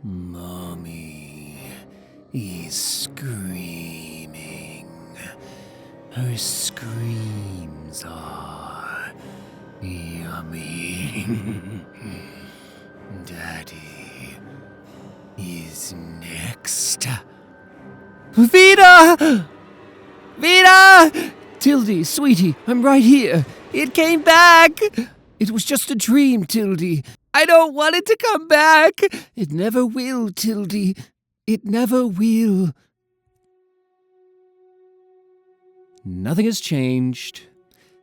Mommy is screaming. Her screams are yummy. Daddy is next. Vita! Vita! Tildy, sweetie, I'm right here. It came back. It was just a dream, Tildy. I don't want it to come back. It never will, Tildy. It never will. Nothing has changed.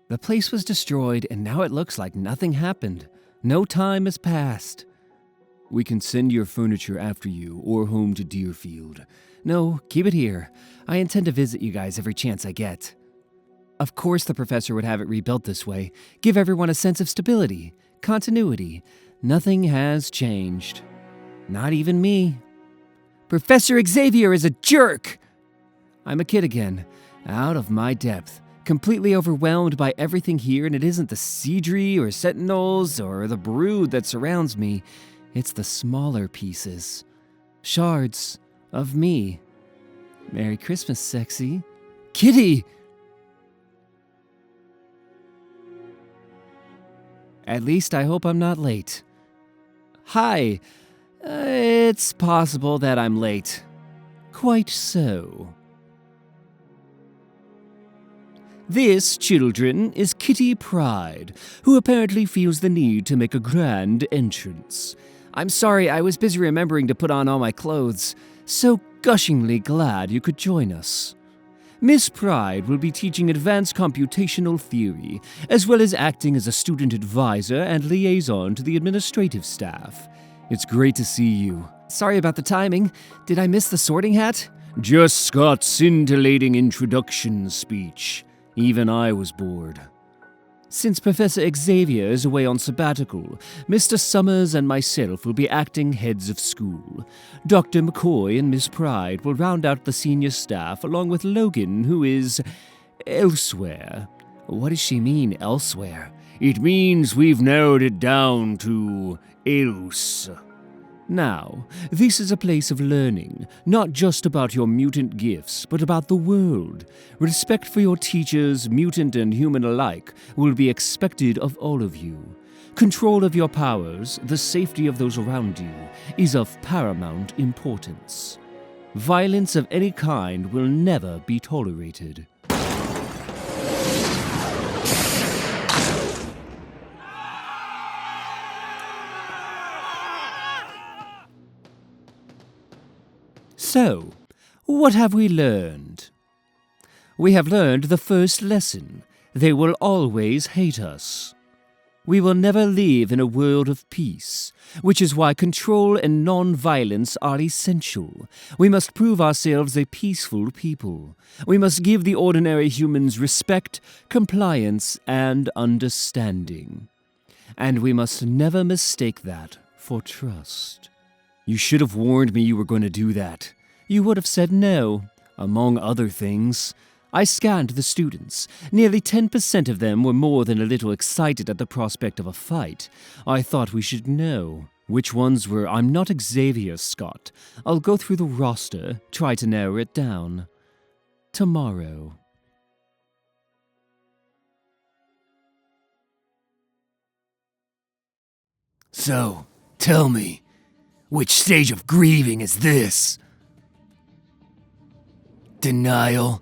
The place was destroyed, and now it looks like nothing happened. No time has passed. We can send your furniture after you, or home to Deerfield. No, keep it here. I intend to visit you guys every chance I get. Of course the professor would have it rebuilt this way. Give everyone a sense of stability, continuity. Nothing has changed. Not even me. Professor Xavier is a jerk! I'm a kid again, out of my depth, completely overwhelmed by everything here, and it isn't the Seedry or Sentinels or the brood that surrounds me. It's the smaller pieces. Shards of me. Merry Christmas, sexy. Kitty! At least I hope I'm not late. Hi. It's possible that I'm late. Quite so. This, children, is Kitty Pryde, who apparently feels the need to make a grand entrance. I'm sorry, I was busy remembering to put on all my clothes. So gushingly glad you could join us. Miss Pryde will be teaching advanced computational theory, as well as acting as a student advisor and liaison to the administrative staff. It's great to see you. Sorry about the timing. Did I miss the sorting hat? Just Scott's scintillating introduction speech. Even I was bored. Since Professor Xavier is away on sabbatical, Mr. Summers and myself will be acting heads of school. Dr. McCoy and Miss Pryde will round out the senior staff, along with Logan, who is elsewhere. What does she mean, elsewhere? It means we've narrowed it down to else. Now, this is a place of learning, not just about your mutant gifts, but about the world. Respect for your teachers, mutant and human alike, will be expected of all of you. Control of your powers, the safety of those around you, is of paramount importance. Violence of any kind will never be tolerated. So, what have we learned? We have learned the first lesson. They will always hate us. We will never live in a world of peace, which is why control and non-violence are essential. We must prove ourselves a peaceful people. We must give the ordinary humans respect, compliance, and understanding. And we must never mistake that for trust. You should have warned me you were going to do that. You would have said no, among other things. I scanned the students. Nearly 10% of them were more than a little excited at the prospect of a fight. I thought we should know. Which ones were I'm not Xavier, Scott. I'll go through the roster, try to narrow it down. Tomorrow. So, tell me, which stage of grieving is this? Denial.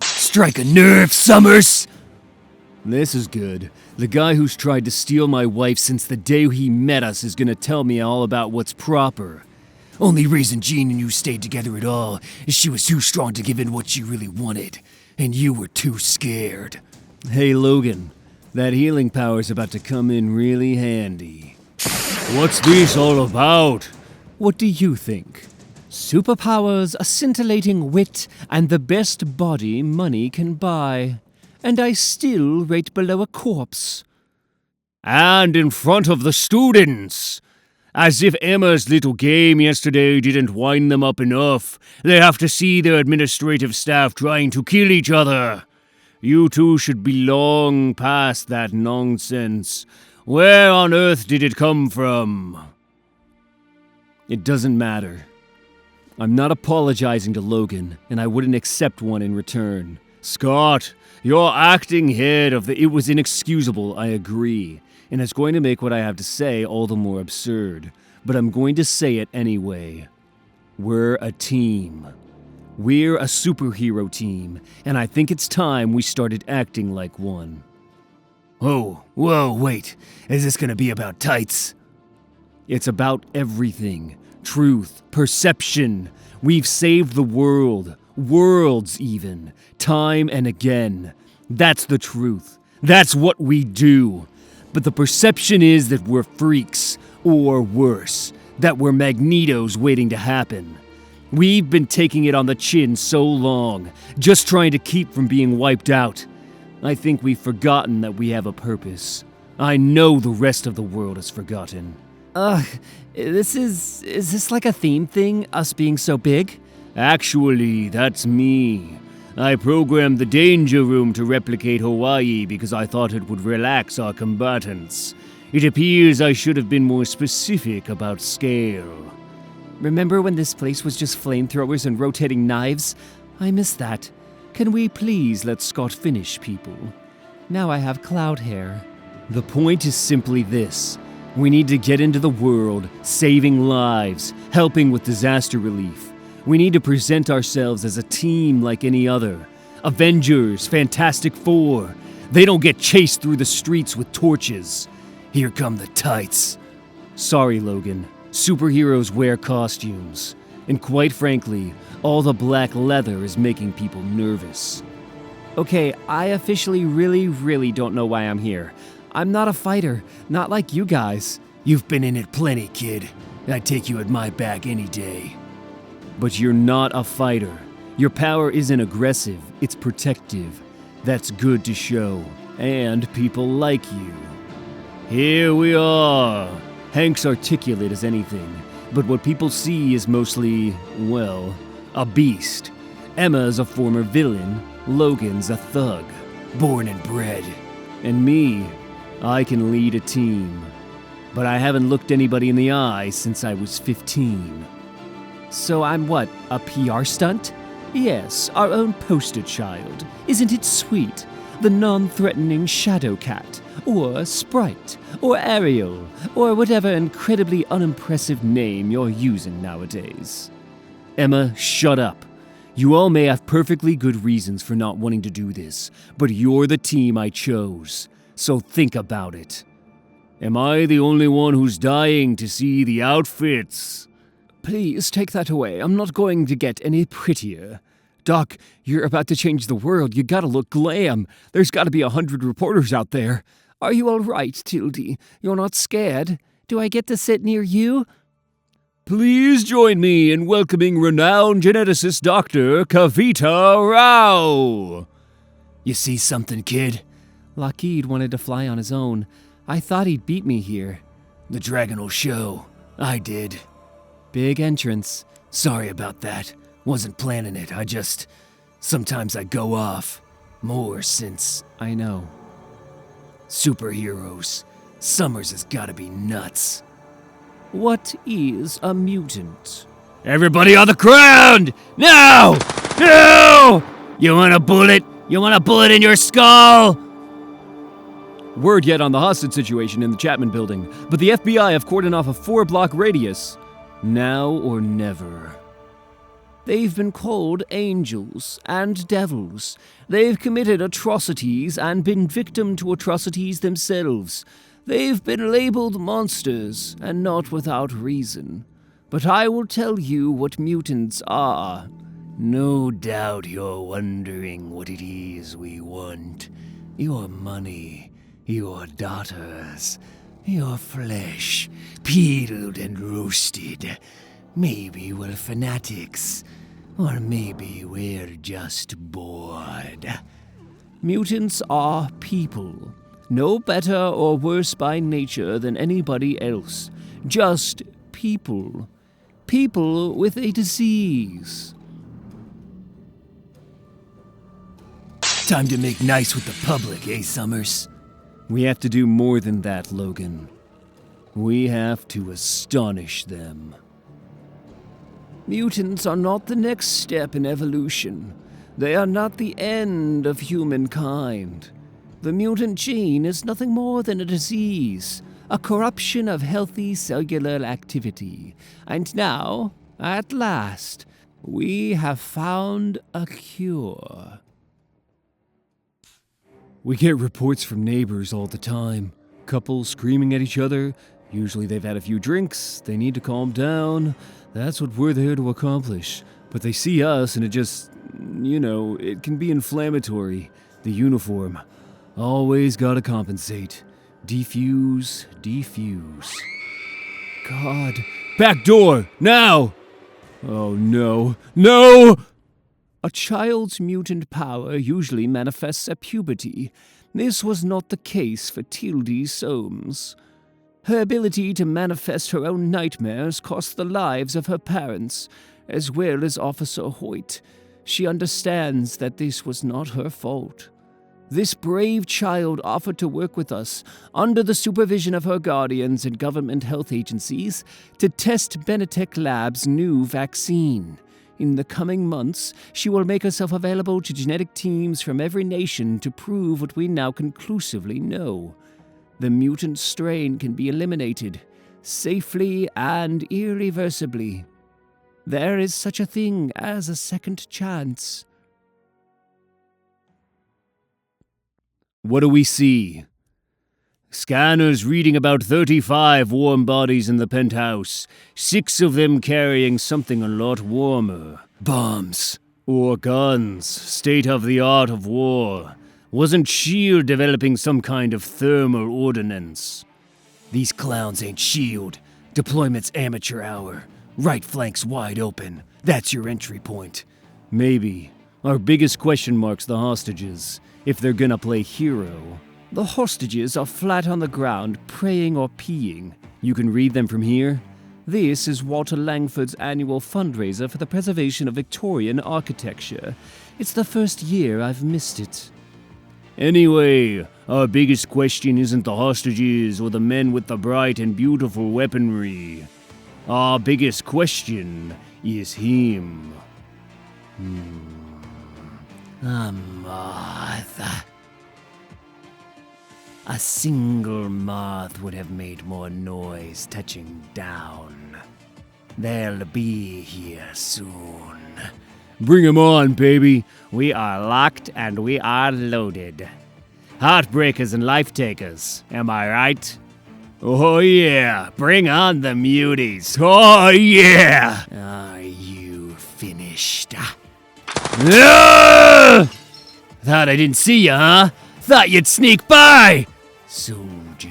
Strike a nerve, Summers! This is good. The guy who's tried to steal my wife since the day he met us is gonna tell me all about what's proper. Only reason Jean and you stayed together at all is she was too strong to give in what she really wanted, and you were too scared. Hey, Logan. That healing power's about to come in really handy. What's this all about? What do you think? Superpowers, a scintillating wit, and the best body money can buy. And I still rate below a corpse. And in front of the students! As if Emma's little game yesterday didn't wind them up enough. They have to see their administrative staff trying to kill each other. You two should be long past that nonsense. Where on earth did it come from? It doesn't matter. I'm not apologizing to Logan, and I wouldn't accept one in return. Scott, your acting head of the it was inexcusable, I agree, and it's going to make what I have to say all the more absurd. But I'm going to say it anyway. We're a team. We're a superhero team, and I think it's time we started acting like one. Oh, whoa, wait. Is this gonna be about tights? It's about everything. Truth, perception. We've saved the world. Worlds, even. Time and again. That's the truth. That's what we do. But the perception is that we're freaks, or worse, that we're Magnetos waiting to happen. We've been taking it on the chin so long, just trying to keep from being wiped out. I think we've forgotten that we have a purpose. I know the rest of the world has forgotten. Is this like a theme thing, us being so big? Actually, that's me. I programmed the danger room to replicate Hawaii because I thought it would relax our combatants. It appears I should have been more specific about scale. Remember when this place was just flamethrowers and rotating knives? I miss that. Can we please let Scott finish, people? Now I have cloud hair. The point is simply this. We need to get into the world, saving lives, helping with disaster relief. We need to present ourselves as a team like any other. Avengers, Fantastic Four. They don't get chased through the streets with torches. Here come the tights. Sorry, Logan. Superheroes wear costumes. And quite frankly, all the black leather is making people nervous. Okay, I officially really don't know why I'm here. I'm not a fighter, not like you guys. You've been in it plenty, kid. I'd take you at my back any day. But you're not a fighter. Your power isn't aggressive, it's protective. That's good to show. And people like you. Here we are. Hank's articulate as anything, but what people see is mostly, well, a beast. Emma's a former villain, Logan's a thug, born and bred. And me, I can lead a team. But I haven't looked anybody in the eye since I was 15. So I'm what, a PR stunt? Yes, our own poster child. Isn't it sweet? The non-threatening Shadow Cat, or Sprite, or Ariel, or whatever incredibly unimpressive name you're using nowadays. Emma, shut up. You all may have perfectly good reasons for not wanting to do this, but you're the team I chose, so think about it. Am I the only one who's dying to see the outfits? Please take that away. I'm not going to get any prettier. Doc, you're about to change the world. You gotta look glam. There's gotta be 100 reporters out there. Are you all right, Tildy? You're not scared? Do I get to sit near you? Please join me in welcoming renowned geneticist Dr. Kavita Rao. You see something, kid? Lockheed wanted to fly on his own. I thought he'd beat me here. The dragon will show. I did. Big entrance. Sorry about that. Wasn't planning it. Sometimes I go off. More since... I know. Superheroes. Summers has gotta be nuts. What is a mutant? Everybody on the ground! Now! No! You want a bullet? You want a bullet in your skull? Word yet on the hostage situation in the Chapman building, but the FBI have cordoned off a 4-block radius. Now or never. They've been called angels and devils. They've committed atrocities and been victim to atrocities themselves. They've been labeled monsters, and not without reason. But I will tell you what mutants are. No doubt you're wondering what it is we want. Your money, your daughters, your flesh, peeled and roasted. Maybe we're fanatics, or maybe we're just bored. Mutants are people. No better or worse by nature than anybody else. Just people. People with a disease. Time to make nice with the public, eh, Summers? We have to do more than that, Logan. We have to astonish them. Mutants are not the next step in evolution. They are not the end of humankind. The mutant gene is nothing more than a disease, a corruption of healthy cellular activity. And now, at last, we have found a cure. We get reports from neighbors all the time. Couples screaming at each other. Usually they've had a few drinks, they need to calm down. That's what we're there to accomplish. But they see us and it just, it can be inflammatory. The uniform. Always gotta compensate. Defuse. God. Back door! Now! Oh no. No! A child's mutant power usually manifests at puberty. This was not the case for Tildy Soames. Her ability to manifest her own nightmares cost the lives of her parents, as well as Officer Hoyt. She understands that this was not her fault. This brave child offered to work with us, under the supervision of her guardians and government health agencies, to test Benetech Lab's new vaccine. In the coming months, she will make herself available to genetic teams from every nation to prove what we now conclusively know. The mutant strain can be eliminated, safely and irreversibly. There is such a thing as a second chance. What do we see? Scanners reading about 35 warm bodies in the penthouse, 6 of them carrying something a lot warmer. Bombs. Or guns. State of the art of war. Wasn't S.H.I.E.L.D. developing some kind of thermal ordnance? These clowns ain't S.H.I.E.L.D. Deployment's amateur hour. Right flank's wide open. That's your entry point. Maybe. Our biggest question mark's the hostages. If they're gonna play hero. The hostages are flat on the ground, praying or peeing. You can read them from here? This is Walter Langford's annual fundraiser for the preservation of Victorian architecture. It's the first year I've missed it. Anyway, our biggest question isn't the hostages or the men with the bright and beautiful weaponry. Our biggest question is him. A moth. A single moth would have made more noise touching down. They'll be here soon. Bring 'em on, baby. We are locked and we are loaded. Heartbreakers and life takers, am I right? Oh yeah, bring on the muties. Oh yeah! Are you finished? Ah! Thought I didn't see you, huh? Thought you'd sneak by! Soldier,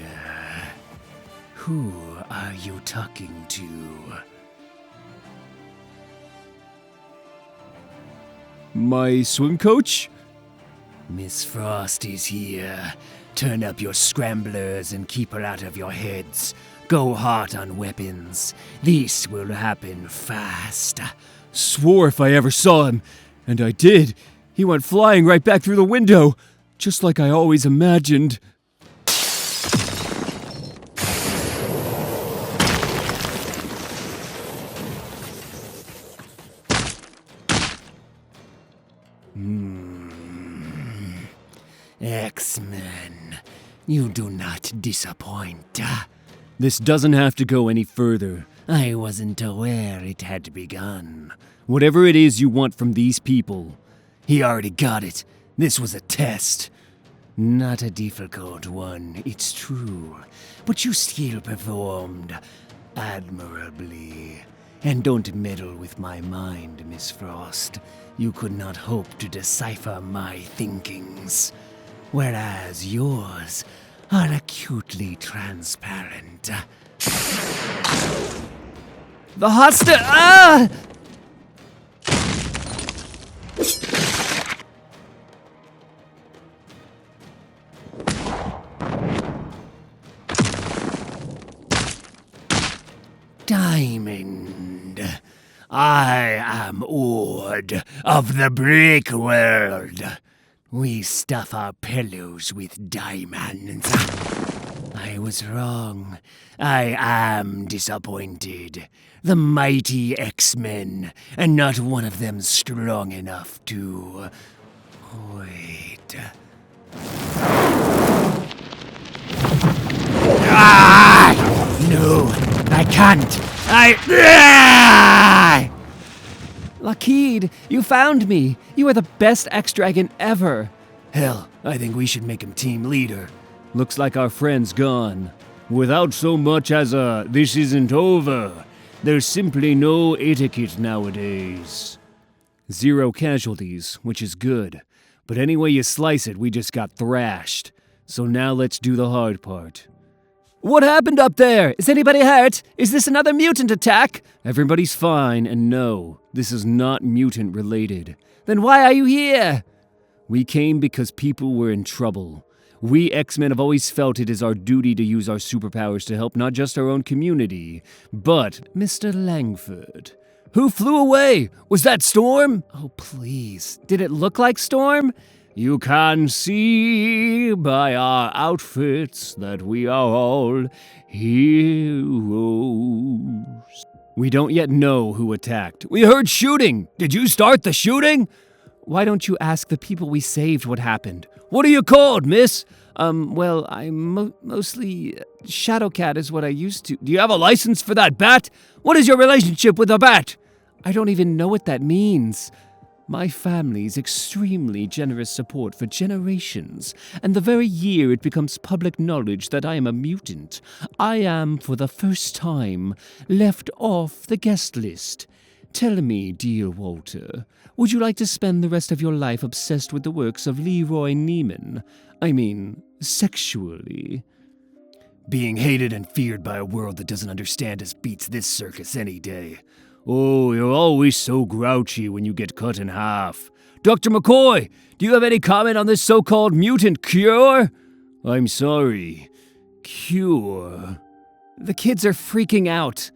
who are you talking to? My swim coach? Miss Frost is here. Turn up your scramblers and keep her out of your heads. Go hard on weapons. This will happen fast. Swore if I ever saw him. And I did. He went flying right back through the window. Just like I always imagined. X-Men, you do not disappoint. This doesn't have to go any further. I wasn't aware it had begun. Whatever it is you want from these people. He already got it. This was a test. Not a difficult one, it's true. But you still performed admirably. And don't meddle with my mind, Miss Frost. You could not hope to decipher my thinkings. Whereas yours are acutely transparent. The hostage! Ah! Diamond. I am Ord of the Brick World. We stuff our pillows with diamonds. I was wrong. I am disappointed. The mighty X-Men, and not one of them strong enough to... Wait... Ah! No, I can't. Lockheed, you found me. You are the best X-Dragon ever. Hell, I think we should make him team leader. Looks like our friend's gone. Without so much as a "this isn't over," there's simply no etiquette nowadays. 0 casualties, which is good. But any way you slice it, we just got thrashed. So now let's do the hard part. What happened up there? Is anybody hurt? Is this another mutant attack? Everybody's fine, and no, this is not mutant related. Then why are you here? We came because people were in trouble. We X-Men have always felt it is our duty to use our superpowers to help not just our own community, but Mr. Langford. Who flew away? Was that Storm? Oh, please. Did it look like Storm? You can see by our outfits that we are all heroes. We don't yet know who attacked. We heard shooting. Did you start the shooting? Why don't you ask the people we saved what happened? What are you called, miss? Well, I'm mostly... Shadowcat is what I used to... Do you have a license for that bat? What is your relationship with the bat? I don't even know what that means. My family's extremely generous support for generations, and the very year it becomes public knowledge that I am a mutant, I am, for the first time, left off the guest list. Tell me, dear Walter, would you like to spend the rest of your life obsessed with the works of Leroy Neiman? I mean, sexually. Being hated and feared by a world that doesn't understand us beats this circus any day. Oh, you're always so grouchy when you get cut in half. Dr. McCoy, do you have any comment on this so-called mutant cure? I'm sorry. Cure? The kids are freaking out.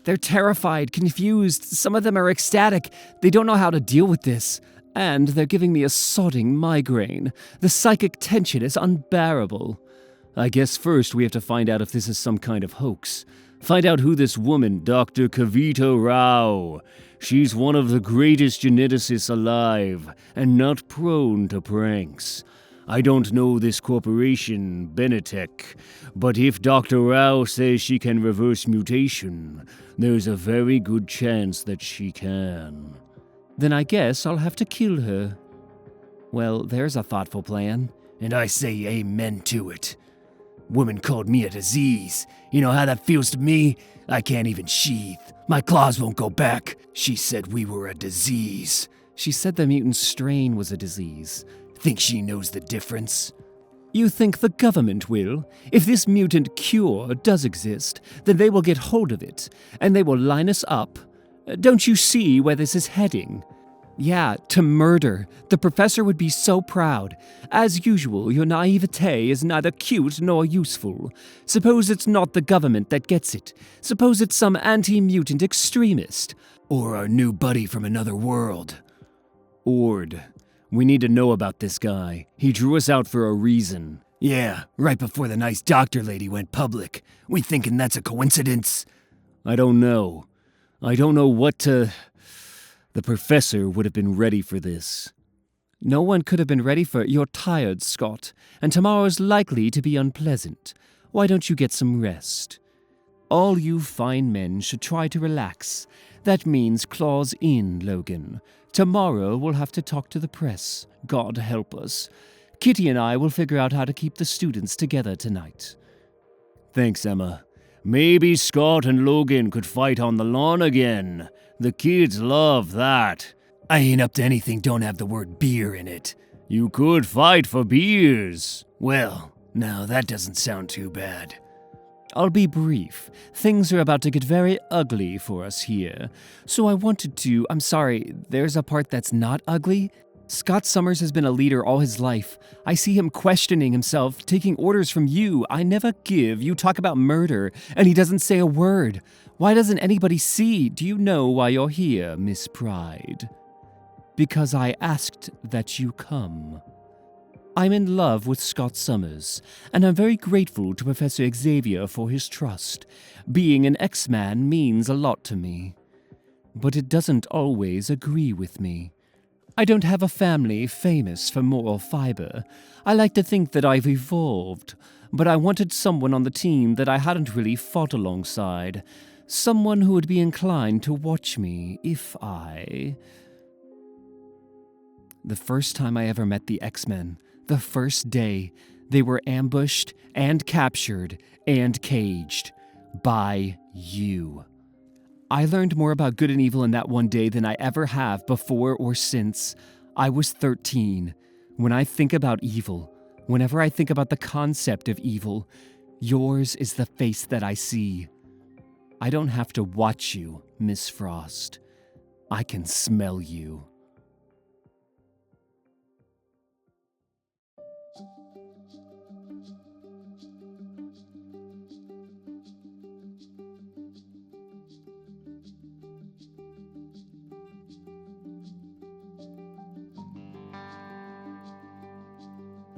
They're terrified, confused. Some of them are ecstatic. They don't know how to deal with this. And they're giving me a sodding migraine. The psychic tension is unbearable. I guess first we have to find out if this is some kind of hoax. Find out who this woman, Dr. Kavita Rao. She's one of the greatest geneticists alive, and not prone to pranks. I don't know this corporation, Benetech, but if Dr. Rao says she can reverse mutation, there's a very good chance that she can. Then I guess I'll have to kill her. Well, there's a thoughtful plan. And I say amen to it. Woman called me a disease. You know how that feels to me? I can't even sheath. My claws won't go back. She said we were a disease. She said the mutant strain was a disease. Think she knows the difference? You think the government will? If this mutant cure does exist, then they will get hold of it, and they will line us up. Don't you see where this is heading? Yeah, to murder. The professor would be so proud. As usual, your naivete is neither cute nor useful. Suppose it's not the government that gets it. Suppose it's some anti-mutant extremist. Or our new buddy from another world. Ord. We need to know about this guy. He drew us out for a reason. Yeah, right before the nice doctor lady went public. We thinking that's a coincidence? I don't know. I don't know what to... The professor would have been ready for this. No one could have been ready for it. You're tired, Scott, and tomorrow's likely to be unpleasant. Why don't you get some rest? All you fine men should try to relax. That means claws in, Logan. Tomorrow we'll have to talk to the press. God help us. Kitty and I will figure out how to keep the students together tonight. Thanks, Emma. Maybe Scott and Logan could fight on the lawn again. The kids love that. I ain't up to anything don't have the word beer in it. You could fight for beers. Well, now that doesn't sound too bad. I'll be brief. Things are about to get very ugly for us here. So I wanted to... I'm sorry, there's a part that's not ugly. Scott Summers has been a leader all his life. I see him questioning himself, taking orders from you. I never give. You talk about murder, and he doesn't say a word. Why doesn't anybody see? Do you know why you're here, Miss Pryde? Because I asked that you come. I'm in love with Scott Summers, and I'm very grateful to Professor Xavier for his trust. Being an X-Man means a lot to me. But it doesn't always agree with me. I don't have a family famous for moral fiber. I like to think that I've evolved, but I wanted someone on the team that I hadn't really fought alongside. Someone who would be inclined to watch me if I... The first time I ever met the X-Men, the first day, they were ambushed and captured and caged by you. I learned more about good and evil in that one day than I ever have before or since. I was 13. When I think about evil, whenever I think about the concept of evil, yours is the face that I see. I don't have to watch you, Miss Frost. I can smell you.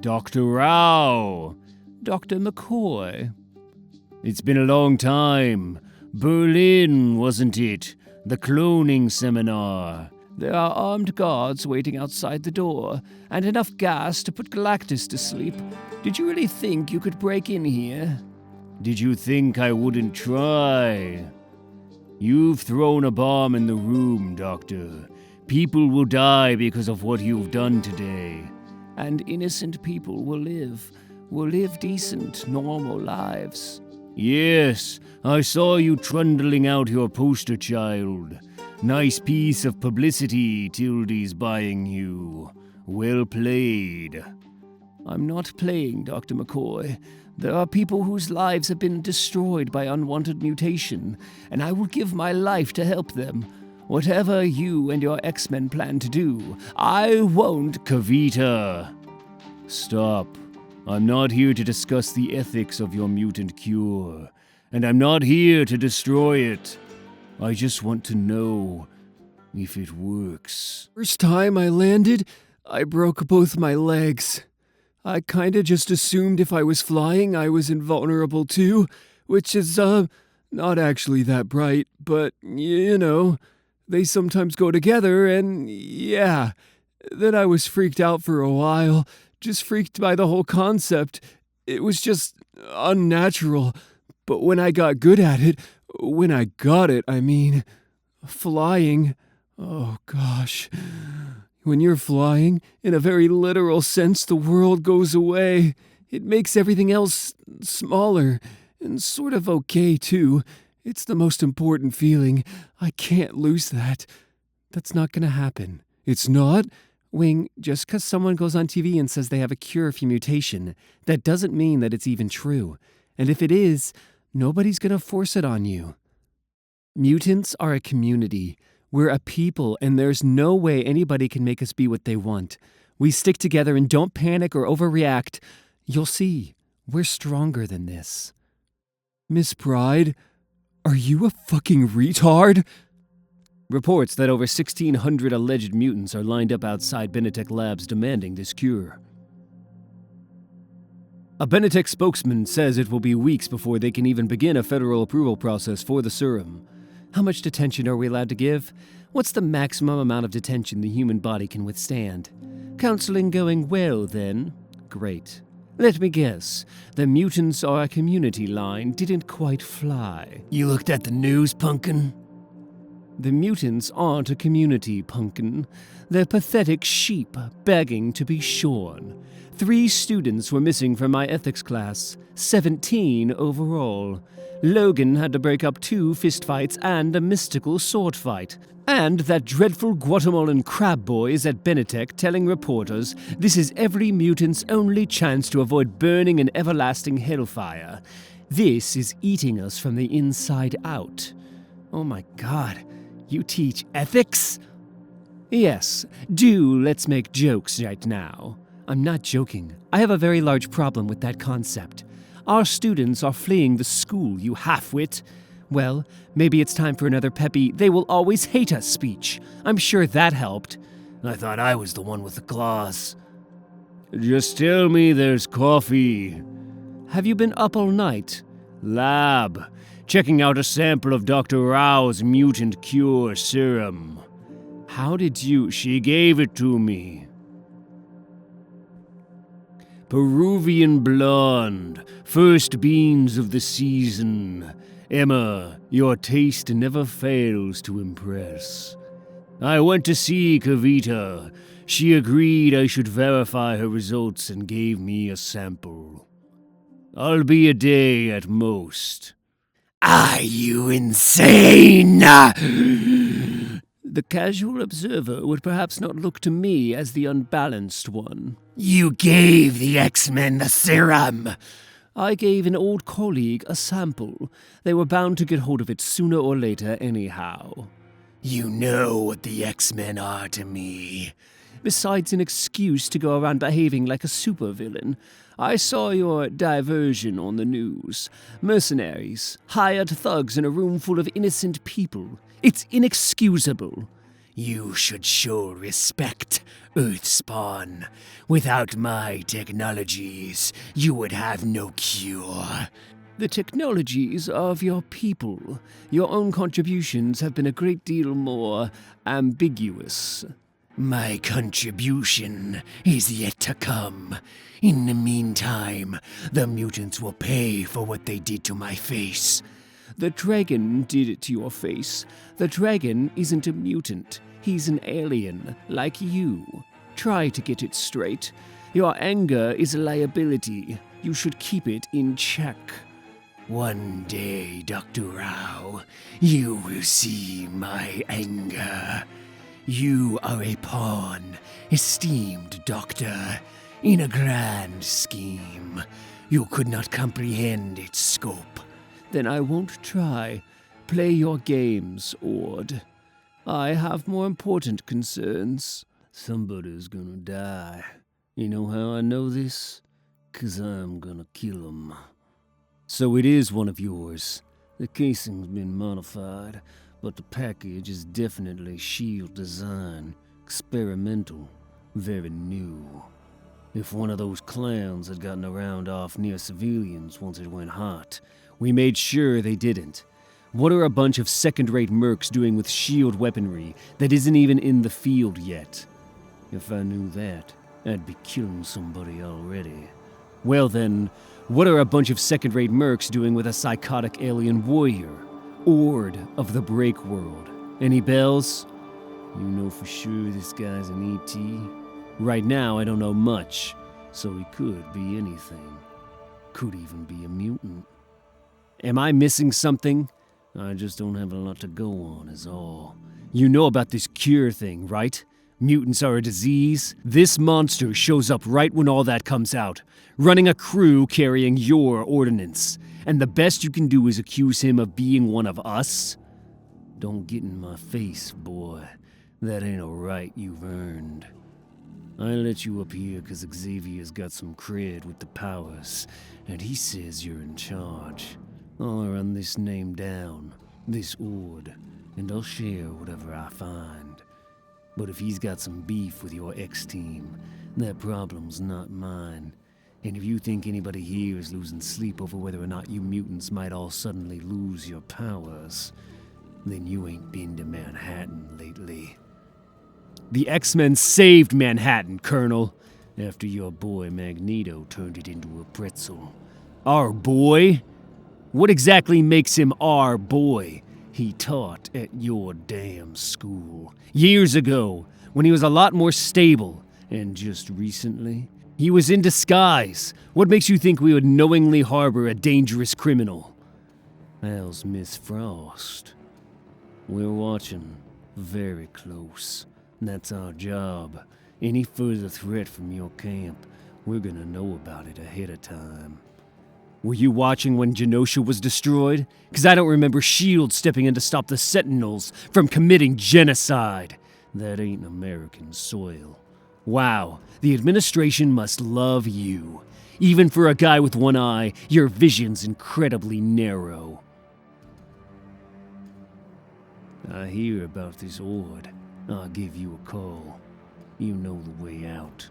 Dr. Rao! Dr. McCoy. It's been a long time. Berlin, wasn't it? The cloning seminar. There are armed guards waiting outside the door, and enough gas to put Galactus to sleep. Did you really think you could break in here? Did you think I wouldn't try? You've thrown a bomb in the room, Doctor. People will die because of what you've done today. And innocent people will live decent, normal lives. Yes, I saw you trundling out your poster child. Nice piece of publicity Tildy's buying you. Well played. I'm not playing, Dr. McCoy. There are people whose lives have been destroyed by unwanted mutation, and I will give my life to help them. Whatever you and your X-Men plan to do, I won't. Kavita, stop. I'm not here to discuss the ethics of your mutant cure, and I'm not here to destroy it. I just want to know if it works. First time I landed, I broke both my legs. I kinda just assumed if I was flying, I was invulnerable too, which is, not actually that bright, but, you know, they sometimes go together, and yeah. Then I was freaked out for a while, just freaked by the whole concept. It was just unnatural. But when I got good at it, when I got it, I mean, flying, oh gosh. When you're flying, in a very literal sense, the world goes away. It makes everything else smaller, and sort of okay too. It's the most important feeling. I can't lose that. That's not gonna happen. It's not? Wing, just 'cause someone goes on TV and says they have a cure for mutation, that doesn't mean that it's even true. And if it is, nobody's gonna force it on you. Mutants are a community. We're a people, and there's no way anybody can make us be what they want. We stick together and don't panic or overreact. You'll see, we're stronger than this. Miss Pryde, are you a fucking retard? Reports that over 1,600 alleged mutants are lined up outside Benetech labs demanding this cure. A Benetech spokesman says it will be weeks before they can even begin a federal approval process for the serum. How much detention are we allowed to give? What's the maximum amount of detention the human body can withstand? Counseling going well, then? Great. Let me guess. The mutants are a community line didn't quite fly. You looked at the news, Punkin? The mutants aren't a community, Punkin. They're pathetic sheep begging to be shorn. 3 students were missing from my ethics class, 17 overall. Logan had to break up 2 fistfights and a mystical sword fight. And that dreadful Guatemalan crab boy is at Benetech telling reporters this is every mutant's only chance to avoid burning in everlasting hellfire. This is eating us from the inside out. Oh my God, you teach ethics? Yes, let's make jokes right now. I'm not joking. I have a very large problem with that concept. Our students are fleeing the school, you half-wit. Well, maybe it's time for another peppy "they will always hate us" speech. I'm sure that helped. I thought I was the one with the claws. Just tell me there's coffee. Have you been up all night? Lab. Checking out a sample of Dr. Rao's mutant cure serum. How did you... She gave it to me. Peruvian blonde. First beans of the season. Emma, your taste never fails to impress. I went to see Kavita. She agreed I should verify her results and gave me a sample. I'll be a day at most. Are you insane? The casual observer would perhaps not look to me as the unbalanced one. You gave the X-Men the serum! I gave an old colleague a sample. They were bound to get hold of it sooner or later anyhow. You know what the X-Men are to me. Besides an excuse to go around behaving like a supervillain, I saw your diversion on the news. Mercenaries, hired thugs in a room full of innocent people. It's inexcusable. You should show respect, Earthspawn. Without my technologies, you would have no cure. The technologies of your people. Your own contributions have been a great deal more ambiguous. My contribution is yet to come. In the meantime, the mutants will pay for what they did to my face. The dragon did it to your face. The dragon isn't a mutant. He's an alien, like you. Try to get it straight. Your anger is a liability. You should keep it in check. One day, Dr. Rao, you will see my anger. You are a pawn, esteemed doctor, in a grand scheme. You could not comprehend its scope. Then I won't try. Play your games, Ord. I have more important concerns. Somebody's gonna die. You know how I know this? 'Cause I'm gonna kill him. So it is one of yours. The casing's been modified, but the package is definitely SHIELD design. Experimental. Very new. If one of those clowns had gotten around off near civilians once it went hot, we made sure they didn't. What are a bunch of second-rate mercs doing with SHIELD weaponry that isn't even in the field yet? If I knew that, I'd be killing somebody already. Well then, what are a bunch of second-rate mercs doing with a psychotic alien warrior? Ord of the Break World. Any bells? You know for sure this guy's an ET? Right now, I don't know much, so he could be anything. Could even be a mutant. Am I missing something? I just don't have a lot to go on, is all. You know about this cure thing, right? Mutants are a disease. This monster shows up right when all that comes out, running a crew carrying your ordnance. And the best you can do is accuse him of being one of us? Don't get in my face, boy. That ain't a right you've earned. I let you up here because Xavier's got some cred with the powers, and he says you're in charge. I'll run this name down, this Ord, and I'll share whatever I find. But if he's got some beef with your X-team, that problem's not mine. And if you think anybody here is losing sleep over whether or not you mutants might all suddenly lose your powers, then you ain't been to Manhattan lately. The X-Men saved Manhattan, Colonel, after your boy Magneto turned it into a pretzel. Our boy? What exactly makes him our boy? He taught at your damn school. Years ago, when he was a lot more stable. And just recently, he was in disguise. What makes you think we would knowingly harbor a dangerous criminal? How's Miss Frost? We're watching very close. That's our job. Any further threat from your camp, we're gonna know about it ahead of time. Were you watching when Genosha was destroyed? 'Cause I don't remember SHIELD stepping in to stop the Sentinels from committing genocide. That ain't American soil. Wow, the administration must love you. Even for a guy with one eye, your vision's incredibly narrow. I hear about this Ord. I'll give you a call. You know the way out.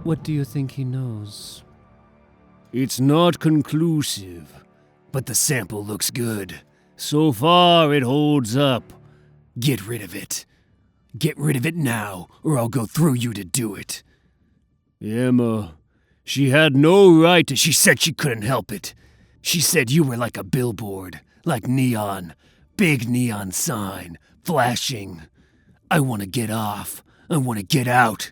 What do you think he knows? It's not conclusive, but the sample looks good. So far, it holds up. Get rid of it. Get rid of it now, or I'll go through you to do it. Emma, she had no right to... She said she couldn't help it. She said you were like a billboard, like neon. Big neon sign, flashing. I want to get off. I want to get out.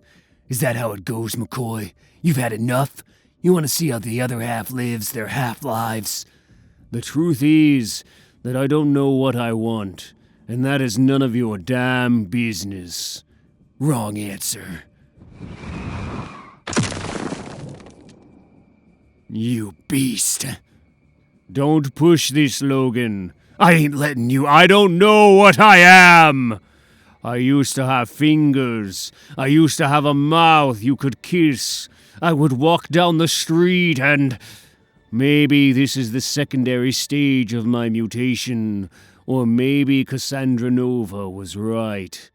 Is that how it goes, McCoy? You've had enough? You want to see how the other half lives their half-lives? The truth is that I don't know what I want, and that is none of your damn business. Wrong answer. You beast. Don't push this, Logan. I ain't letting you. I don't know what I am. I used to have fingers. I used to have a mouth you could kiss. I would walk down the street and... Maybe this is the secondary stage of my mutation. Or maybe Cassandra Nova was right.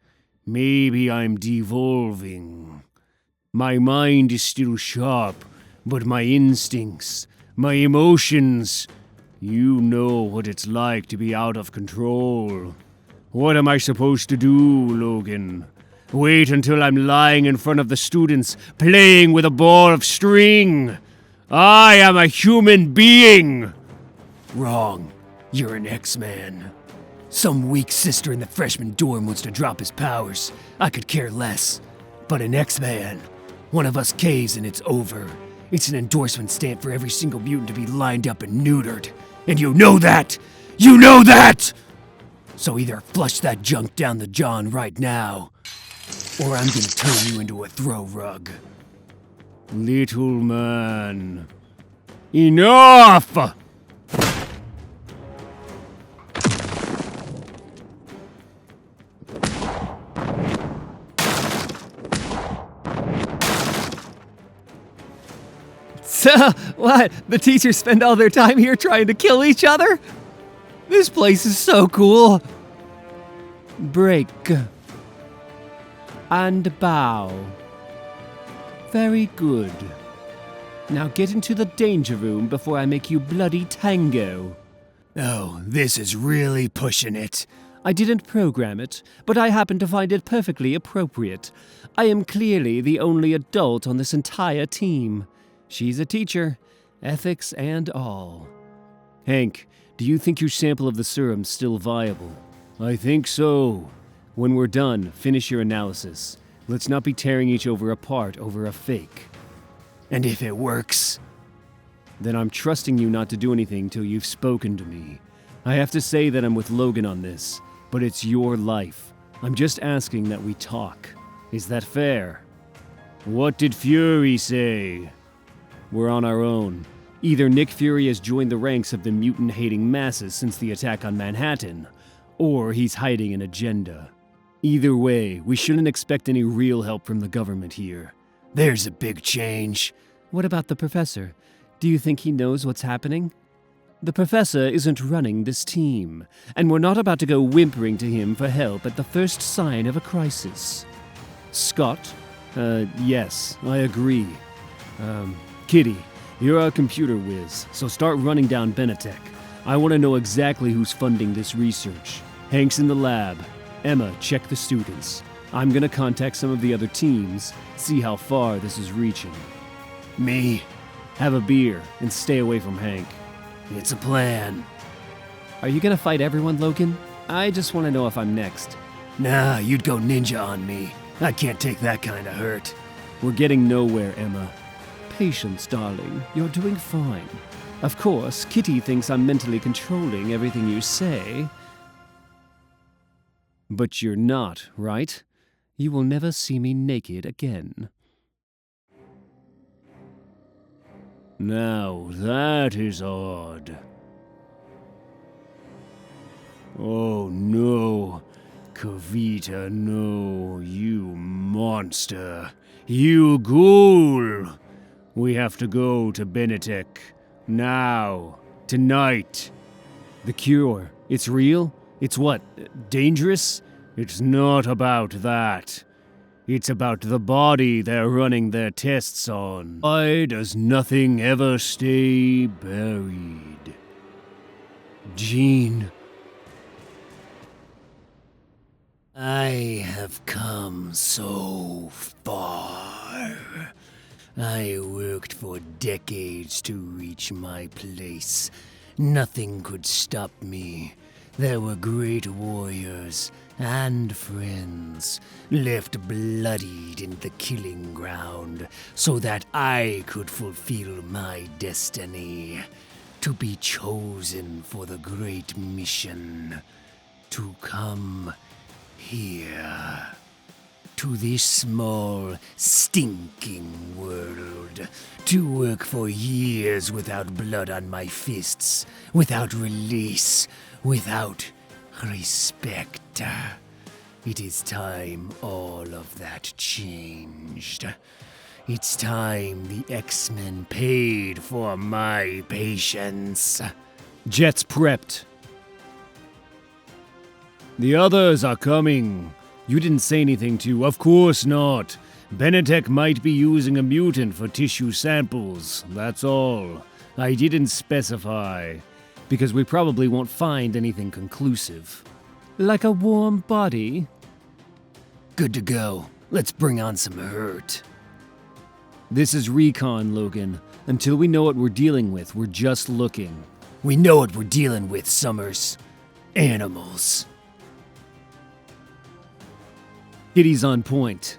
Maybe I'm devolving. My mind is still sharp, but my instincts, my emotions... You know what it's like to be out of control. What am I supposed to do, Logan? Wait until I'm lying in front of the students, playing with a ball of string? I am a human being! Wrong. You're an X-Man. Some weak sister in the freshman dorm wants to drop his powers. I could care less. But an X-Man. One of us caves and it's over. It's an endorsement stamp for every single mutant to be lined up and neutered. And you know that! You know that! So either flush that junk down the John right now, or I'm gonna turn you into a throw rug. Little man. Enough! What? The teachers spend all their time here trying to kill each other? This place is so cool. Break. And bow. Very good. Now get into the danger room before I make you bloody tango. Oh, this is really pushing it. I didn't program it, but I happen to find it perfectly appropriate. I am clearly the only adult on this entire team. She's a teacher, ethics and all. Hank, do you think your sample of the serum's still viable? I think so. When we're done, finish your analysis. Let's not be tearing each other apart over a fake. And if it works? Then I'm trusting you not to do anything till you've spoken to me. I have to say that I'm with Logan on this, but it's your life. I'm just asking that we talk. Is that fair? What did Fury say? We're on our own. Either Nick Fury has joined the ranks of the mutant-hating masses since the attack on Manhattan, or he's hiding an agenda. Either way, we shouldn't expect any real help from the government here. There's a big change. What about the professor? Do you think he knows what's happening? The professor isn't running this team, and we're not about to go whimpering to him for help at the first sign of a crisis. Scott? Yes, I agree. Kitty, you're a computer whiz, so start running down Benetech. I want to know exactly who's funding this research. Hank's in the lab. Emma, check the students. I'm gonna contact some of the other teams, see how far this is reaching. Me? Have a beer and stay away from Hank. It's a plan. Are you gonna fight everyone, Logan? I just want to know if I'm next. Nah, you'd go ninja on me. I can't take that kind of hurt. We're getting nowhere, Emma. Patience, darling. You're doing fine. Of course, Kitty thinks I'm mentally controlling everything you say. But you're not, right? You will never see me naked again. Now that is odd. Oh no, Kavita, no, you monster. You ghoul! We have to go to Benetech. Now. Tonight. The cure. It's real? It's what? Dangerous? It's not about that. It's about the body they're running their tests on. Why does nothing ever stay buried? Jean. I have come so far. I worked for decades to reach my place. Nothing could stop me. There were great warriors and friends left bloodied in the killing ground so that I could fulfill my destiny. To be chosen for the great mission. To come here. To this small, stinking world. To work for years without blood on my fists. Without release. Without respect. It is time all of that changed. It's time the X-Men paid for my patience. Jets prepped. The others are coming. You didn't say anything to. Of course not. Benetech might be using a mutant for tissue samples. That's all. I didn't specify. Because we probably won't find anything conclusive. Like a warm body? Good to go. Let's bring on some hurt. This is recon, Logan. Until we know what we're dealing with, we're just looking. We know what we're dealing with, Summers. Animals. Kitty's on point.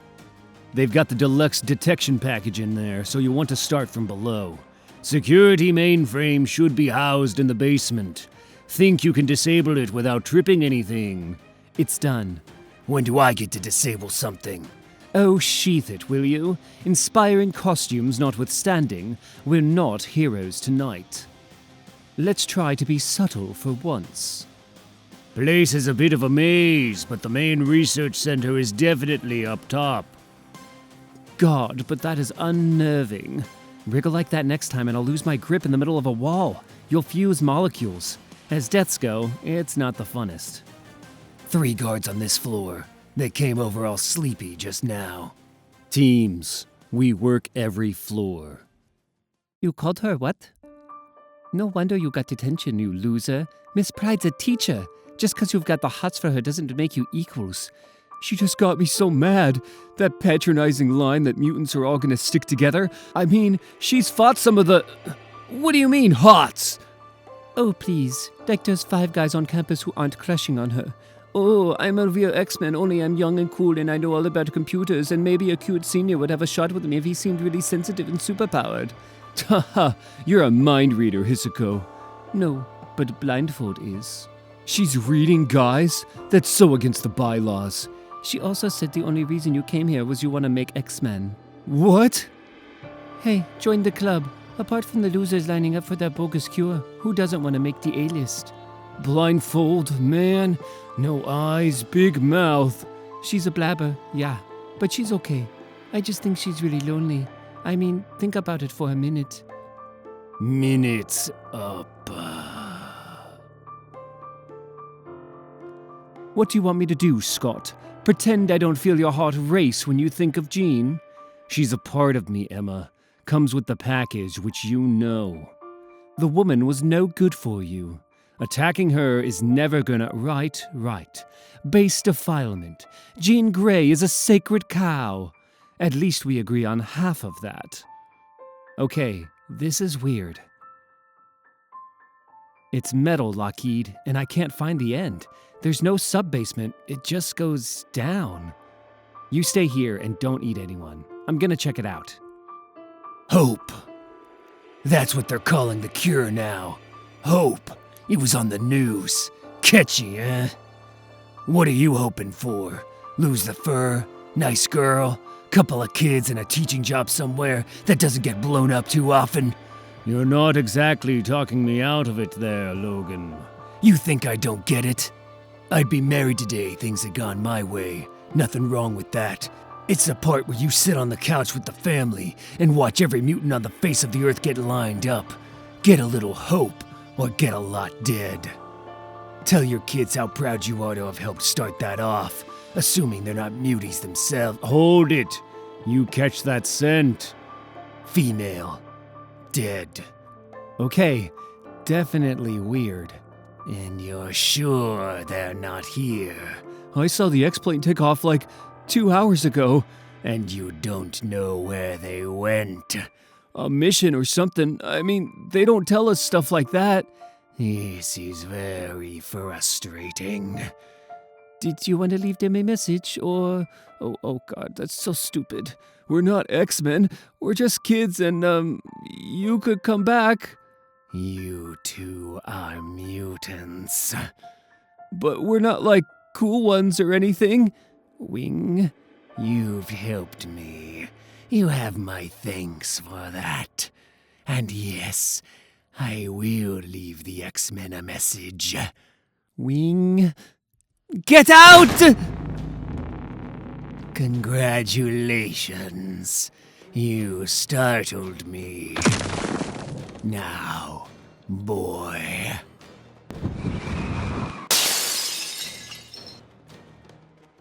They've got the deluxe detection package in there, so you'll want to start from below. Security mainframe should be housed in the basement. Think you can disable it without tripping anything. It's done. When do I get to disable something? Oh, sheath it, will you? Inspiring costumes notwithstanding, we're not heroes tonight. Let's try to be subtle for once. Place is a bit of a maze, but the main research center is definitely up top. God, but that is unnerving. Wriggle like that next time and I'll lose my grip in the middle of a wall. You'll fuse molecules. As deaths go, it's not the funnest. 3 guards on this floor. They came over all sleepy just now. Teams. We work every floor. You called her what? No wonder you got detention, you loser. Miss Pryde's a teacher. Just 'cause you've got the hots for her doesn't make you equals. She just got me so mad. That patronizing line that mutants are all gonna stick together. I mean, she's fought some of the... What do you mean, hots? Oh, please. Like there's 5 guys on campus who aren't crushing on her. Oh, I'm a real X-Men, only I'm young and cool and I know all about computers, and maybe a cute senior would have a shot with me if he seemed really sensitive and superpowered. Haha, you're a mind reader, Hisako. No, but blindfold is. She's reading guys? That's so against the bylaws. She also said the only reason you came here was you want to make X-Men. What? Hey, join the club. Apart from the losers lining up for that bogus cure, who doesn't want to make the A-list? Blindfold, man. No eyes, big mouth. She's a blabber, yeah. But she's okay. I just think she's really lonely. I mean, think about it for a minute. Minutes up. What do you want me to do, Scott? Pretend I don't feel your heart race when you think of Jean? She's a part of me, Emma. Comes with the package, which you know. The woman was no good for you. Attacking her is never gonna... Right. Base defilement. Jean Grey is a sacred cow. At least we agree on half of that. Okay, this is weird. It's metal, Lockheed, and I can't find the end. There's no sub-basement, it just goes down. You stay here and don't eat anyone. I'm gonna check it out. Hope. That's what they're calling the cure now. Hope. It was on the news. Catchy, eh? What are you hoping for? Lose the fur? Nice girl? Couple of kids and a teaching job somewhere that doesn't get blown up too often? You're not exactly talking me out of it there, Logan. You think I don't get it? I'd be married today, things had gone my way. Nothing wrong with that. It's the part where you sit on the couch with the family and watch every mutant on the face of the earth get lined up. Get a little hope, or get a lot dead. Tell your kids how proud you are to have helped start that off. assuming they're not muties themselves. Hold it. You catch that scent. Female. Dead. Okay, definitely weird. And you're sure they're not here? I saw the X-plane take off like 2 hours ago. And you don't know where they went? A mission or something. I mean, they don't tell us stuff like that. This is very frustrating. Did you want to leave them a message, or... Oh God, that's so stupid. We're not X-Men. We're just kids, and, you could come back. You two are mutants. But we're not, like, cool ones or anything. Wing, you've helped me. You have my thanks for that. And yes, I will leave the X-Men a message. Wing... Get out! Congratulations. You startled me. Now, boy.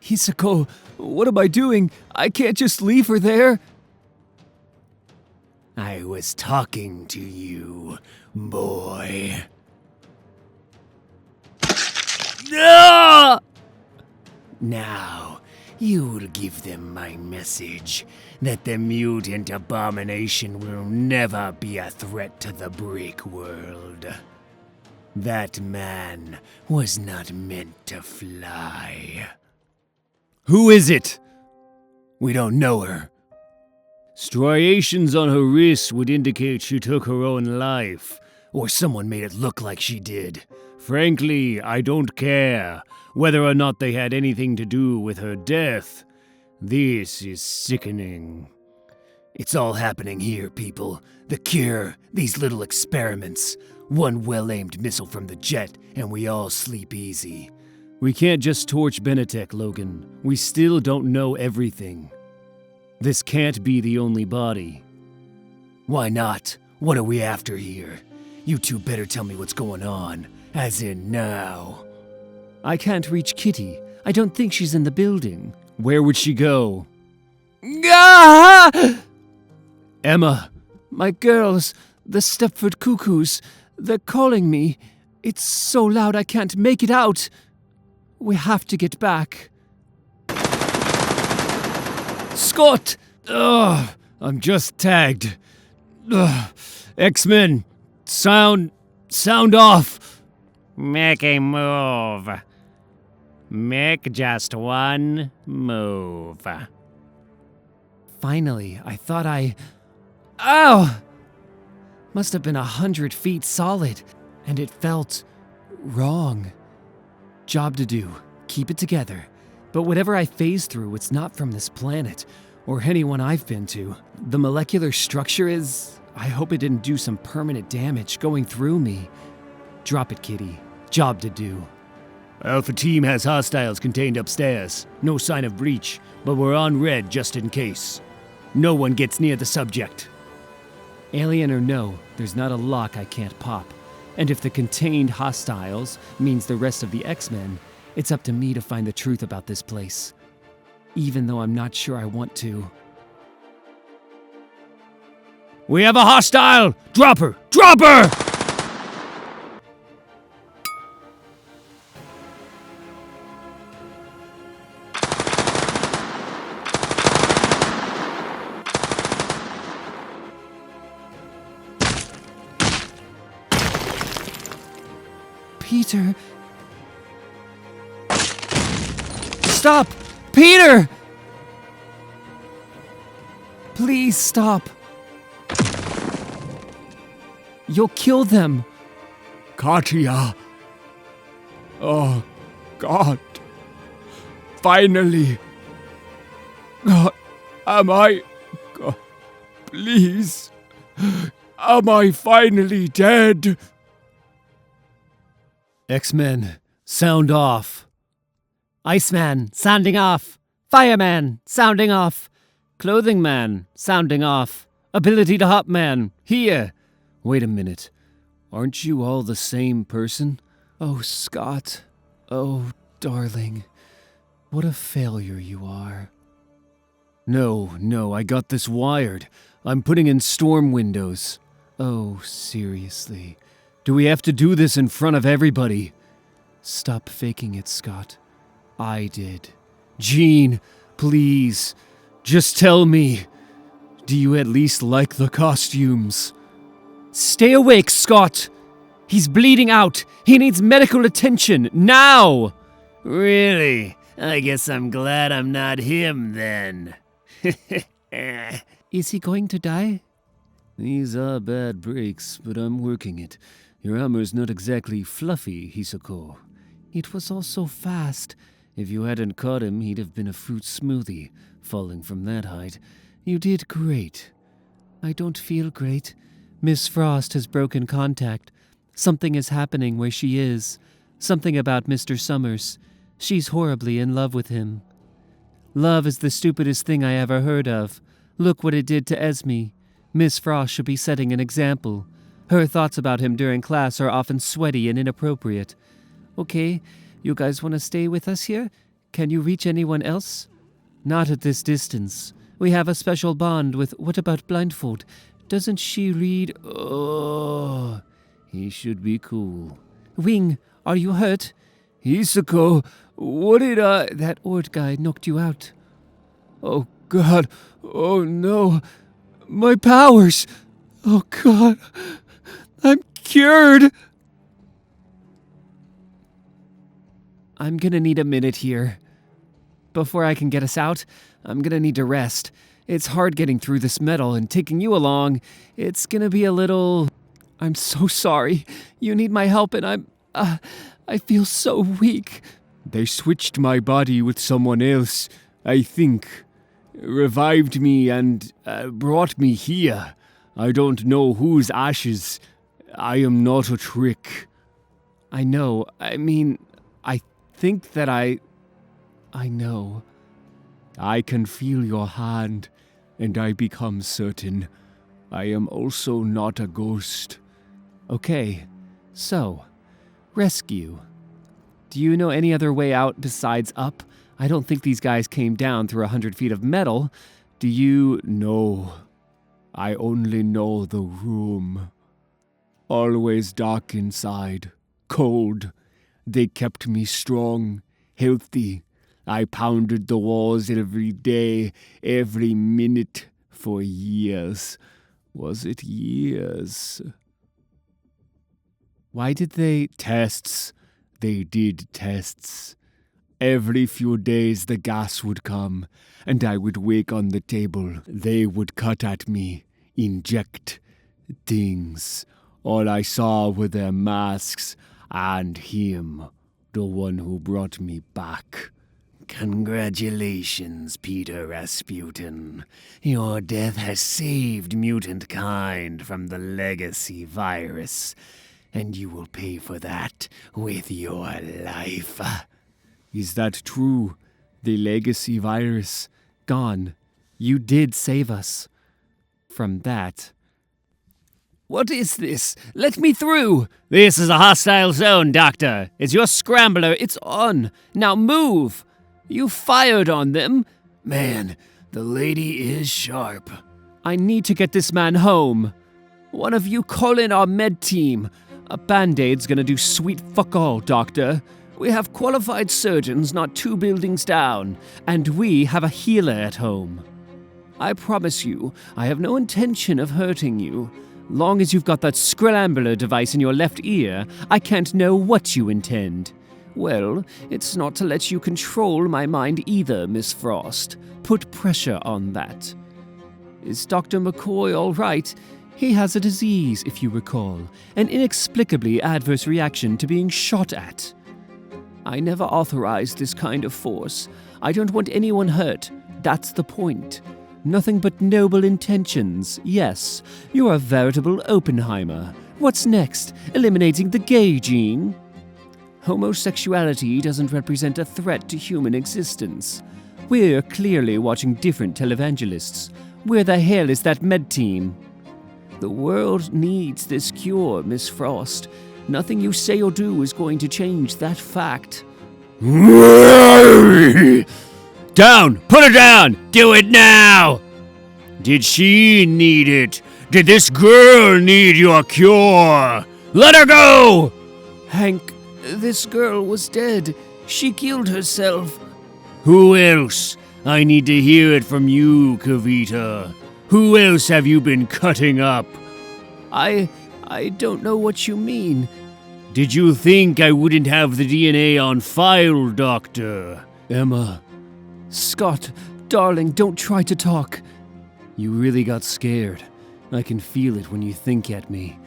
Hisako, what am I doing? I can't just leave her there. I was talking to you, boy. Ah! Now, you'll give them my message that the mutant abomination will never be a threat to the brick world. That man was not meant to fly. Who is it? We don't know her. Striations on her wrist would indicate she took her own life. Or someone made it look like she did. Frankly, I don't care whether or not they had anything to do with her death. This is sickening. It's all happening here, people. The cure, these little experiments. One well-aimed missile from the jet, and we all sleep easy. We can't just torch Benetech, Logan. We still don't know everything. This can't be the only body. Why not? What are we after here? You two better tell me what's going on. As in now. I can't reach Kitty. I don't think she's in the building. Where would she go? Ah! Emma! My girls, the Stepford Cuckoos, they're calling me. It's so loud I can't make it out. We have to get back. Scott! Ugh, I'm just tagged. Ugh. X-Men, sound off. Make a move. Make just one move. Finally, I thought Ow! Must have been 100 feet solid, and it felt wrong. Job to do. Keep it together. But whatever I phase through, it's not from this planet, or anyone I've been to. The molecular structure is... I hope it didn't do some permanent damage going through me. Drop it, Kitty. Job to do. Alpha Team has hostiles contained upstairs. No sign of breach, but we're on red just in case. No one gets near the subject. Alien or no, there's not a lock I can't pop. And if the contained hostiles means the rest of the X-Men, it's up to me to find the truth about this place. Even though I'm not sure I want to. We have a hostile! Drop her! Drop her! Peter... Stop! Peter! Please stop. You'll kill them. Katya. Oh, God. Finally. God, am I... God, please. Am I finally dead? X-Men, sound off. Iceman, sounding off. Fireman, sounding off. Clothing man, sounding off. Ability to hop man, here. Wait a minute. Aren't you all the same person? Oh, Scott. Oh, darling. What a failure you are. No, I got this wired. I'm putting in storm windows. Oh, seriously. Do we have to do this in front of everybody? Stop faking it, Scott. I did. Jean, please, just tell me. Do you at least like the costumes? Stay awake, Scott! He's bleeding out! He needs medical attention, now! Really? I guess I'm glad I'm not him, then. Is he going to die? These are bad breaks, but I'm working it. Your armor's not exactly fluffy, Hisako. It was all so fast. If you hadn't caught him, he'd have been a fruit smoothie, falling from that height. You did great. I don't feel great. Miss Frost has broken contact. Something is happening where she is. Something about Mr. Summers. She's horribly in love with him. Love is the stupidest thing I ever heard of. Look what it did to Esme. Miss Frost should be setting an example. Her thoughts about him during class are often sweaty and inappropriate. Okay, you guys want to stay with us here? Can you reach anyone else? Not at this distance. We have a special bond with... What about Blindfold? Doesn't she read... Oh, he should be cool. Wing, are you hurt? Hisako, what did I... That Ord guy knocked you out. Oh, God. Oh, no. My powers. Oh, God. I'm cured. I'm gonna need a minute here. Before I can get us out, I'm gonna need to rest. It's hard getting through this metal and taking you along. It's gonna be a little... I'm so sorry. You need my help and I feel so weak. They switched my body with someone else, I think. Revived me and brought me here. I don't know whose ashes. I am not a trick. I know. I mean, I think that I know. I can feel your hand, and I become certain. I am also not a ghost. Okay, so, rescue. Do you know any other way out besides up? I don't think these guys came down through 100 feet of metal. Do you... No. I only know the room. Always dark inside. Cold. They kept me strong. Healthy. I pounded the walls every day, every minute, for years. Was it years? Why did they... Tests. They did tests. Every few days the gas would come, and I would wake on the table. They would cut at me, inject things. All I saw were their masks, and him, the one who brought me back. Congratulations, Peter Rasputin. Your death has saved mutant kind from the legacy virus, and you will pay for that with your life. Is that true? The legacy virus? Gone. You did save us. From that. What is this? Let me through! This is a hostile zone, Doctor. Is your scrambler? It's on. Now move! You fired on them. Man, the lady is sharp. I need to get this man home. One of you call in our med team. A Band-Aid's gonna do sweet fuck all, Doctor. We have qualified surgeons not 2 buildings down, and we have a healer at home. I promise you, I have no intention of hurting you. Long as you've got that scrambler device in your left ear, I can't know what you intend. Well, it's not to let you control my mind either, Miss Frost. Put pressure on that. Is Dr. McCoy all right? He has a disease, if you recall, an inexplicably adverse reaction to being shot at. I never authorized this kind of force. I don't want anyone hurt. That's the point. Nothing but noble intentions. Yes, you're a veritable Oppenheimer. What's next? Eliminating the gay gene? Homosexuality doesn't represent a threat to human existence. We're clearly watching different televangelists. Where the hell is that med team? The world needs this cure, Miss Frost. Nothing you say or do is going to change that fact. Down! Put her down! Do it now! Did she need it? Did this girl need your cure? Let her go! Hank, this girl was dead. She killed herself. Who else? I need to hear it from you, Kavita. Who else have you been cutting up? I don't know what you mean. Did you think I wouldn't have the DNA on file, Doctor? Emma. Scott, darling, don't try to talk. You really got scared. I can feel it when you think at me.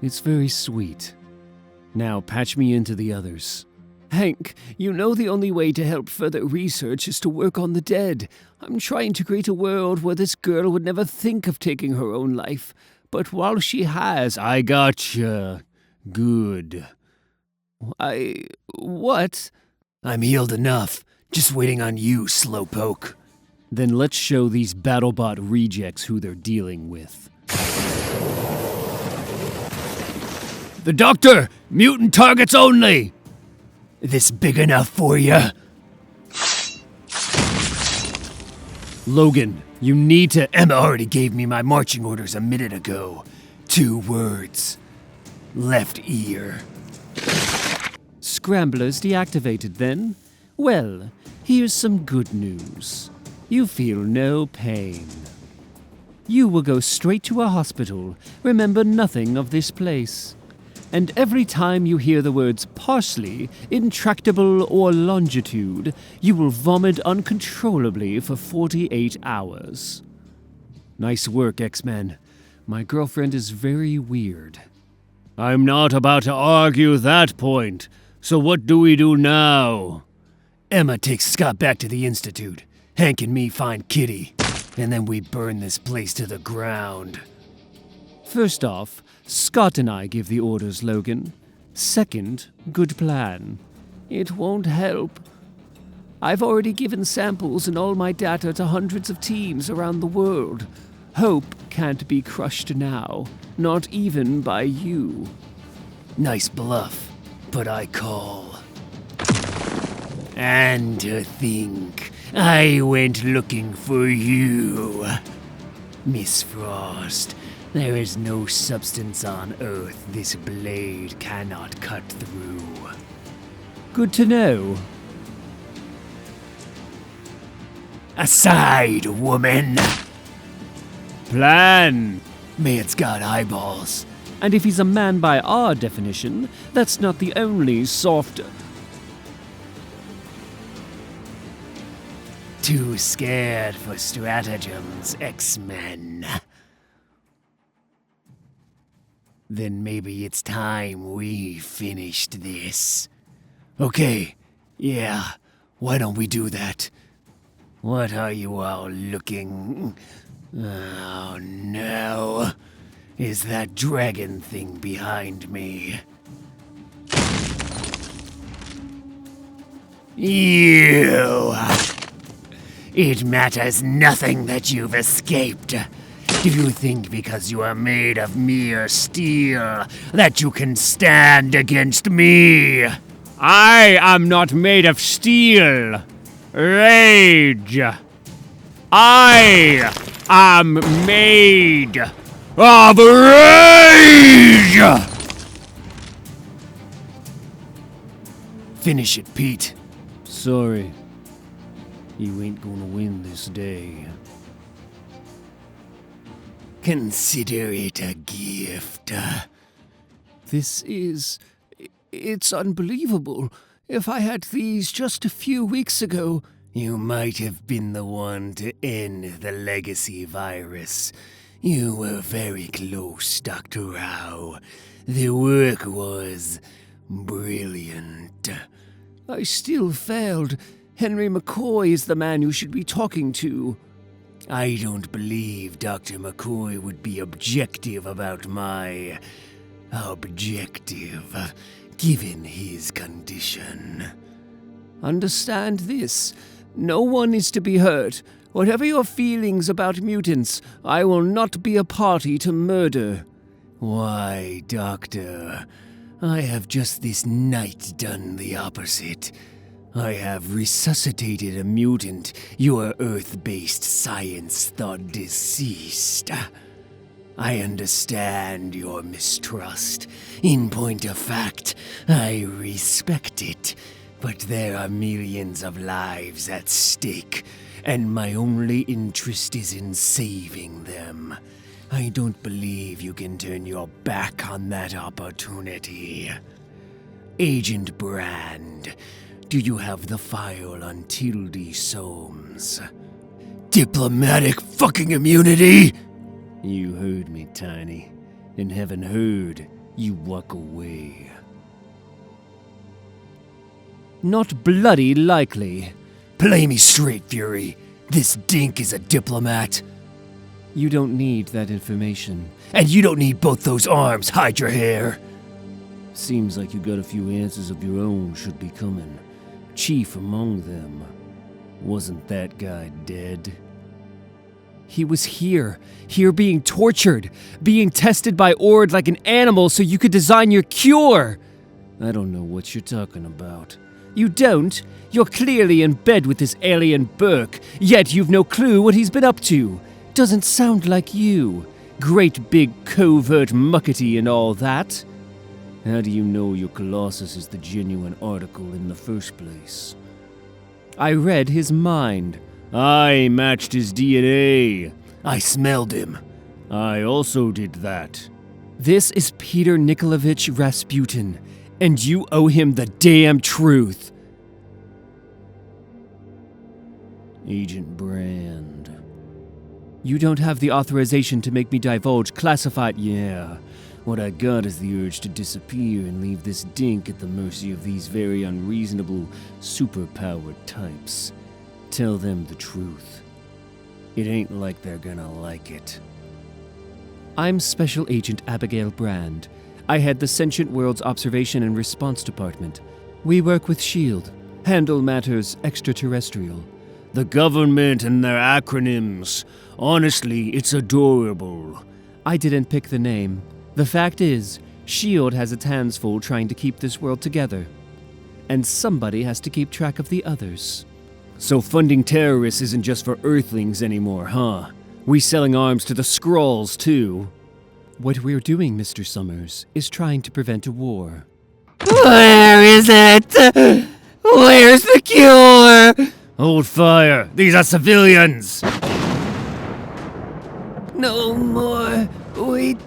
It's very sweet. Now patch me into the others. Hank, you know the only way to help further research is to work on the dead. I'm trying to create a world where this girl would never think of taking her own life. But while she has, I gotcha. Good. What? I'm healed enough. Just waiting on you, slowpoke. Then let's show these BattleBot rejects who they're dealing with. The Doctor! Mutant targets only! This big enough for you? Logan, you need to... Emma already gave me my marching orders a minute ago. 2 words. Left ear. Scramblers deactivated then? Well, here's some good news. You feel no pain. You will go straight to a hospital. Remember nothing of this place. And every time you hear the words parsley, intractable, or longitude, you will vomit uncontrollably for 48 hours. Nice work, X-Men. My girlfriend is very weird. I'm not about to argue that point. So what do we do now? Emma takes Scott back to the Institute. Hank and me find Kitty. And then we burn this place to the ground. First off, Scott and I give the orders, Logan. Second, good plan. It won't help. I've already given samples and all my data to hundreds of teams around the world. Hope can't be crushed now, not even by you. Nice bluff, but I call. And to think, I went looking for you. Miss Frost, there is no substance on Earth this blade cannot cut through. Good to know. Aside, woman! Plan! Man's got eyeballs. And if he's a man by our definition, that's not the only soft... Too scared for stratagems, X-Men. Then maybe it's time we finished this. Okay, yeah, why don't we do that? What are you all looking... Oh no. Is that dragon thing behind me? You! It matters nothing that you've escaped. Do you think because you are made of mere steel that you can stand against me? I am not made of steel. Rage. I am made of rage! Finish it, Pete. Sorry. You ain't gonna win this day. Consider it a gift. It's unbelievable. If I had these just a few weeks ago... You might have been the one to end the legacy virus. You were very close, Dr. Rao. The work was brilliant. I still failed. Henry McCoy is the man you should be talking to. I don't believe Dr. McCoy would be objective about my objective, given his condition. Understand this. No one is to be hurt. Whatever your feelings about mutants, I will not be a party to murder. Why, Doctor, I have just this night done the opposite. I have resuscitated a mutant your Earth-based science thought deceased. I understand your mistrust. In point of fact, I respect it. But there are millions of lives at stake, and my only interest is in saving them. I don't believe you can turn your back on that opportunity. Agent Brand, do you have the file on Tildy Soames? Diplomatic fucking immunity? You heard me, Tiny. And having heard, you walk away. Not bloody likely. Play me straight, Fury. This dink is a diplomat. You don't need that information. And you don't need both those arms, hide your hair. Seems like you got a few answers of your own should be coming. Chief among them. Wasn't that guy dead? He was here being tortured, being tested by Ord like an animal so you could design your cure. I don't know what you're talking about. You don't? You're clearly in bed with this alien Burke, yet you've no clue what he's been up to. Doesn't sound like you. Great big covert muckety and all that. How do you know your Colossus is the genuine article in the first place? I read his mind. I matched his DNA. I smelled him. I also did that. This is Peter Nikolaevich Rasputin, and you owe him the damn truth. Agent Brand. You don't have the authorization to make me divulge classified. Yeah. What I got is the urge to disappear and leave this dink at the mercy of these very unreasonable, superpowered types. Tell them the truth. It ain't like they're gonna like it. I'm Special Agent Abigail Brand. I head the Sentient Worlds Observation and Response Department. We work with S.H.I.E.L.D., handle matters extraterrestrial. The government and their acronyms. Honestly, it's adorable. I didn't pick the name. The fact is, S.H.I.E.L.D. has its hands full trying to keep this world together. And somebody has to keep track of the others. So funding terrorists isn't just for Earthlings anymore, huh? We selling arms to the Skrulls, too. What we're doing, Mr. Summers, is trying to prevent a war. Where is it? Where's the cure? Hold fire! These are civilians! No more. Wait,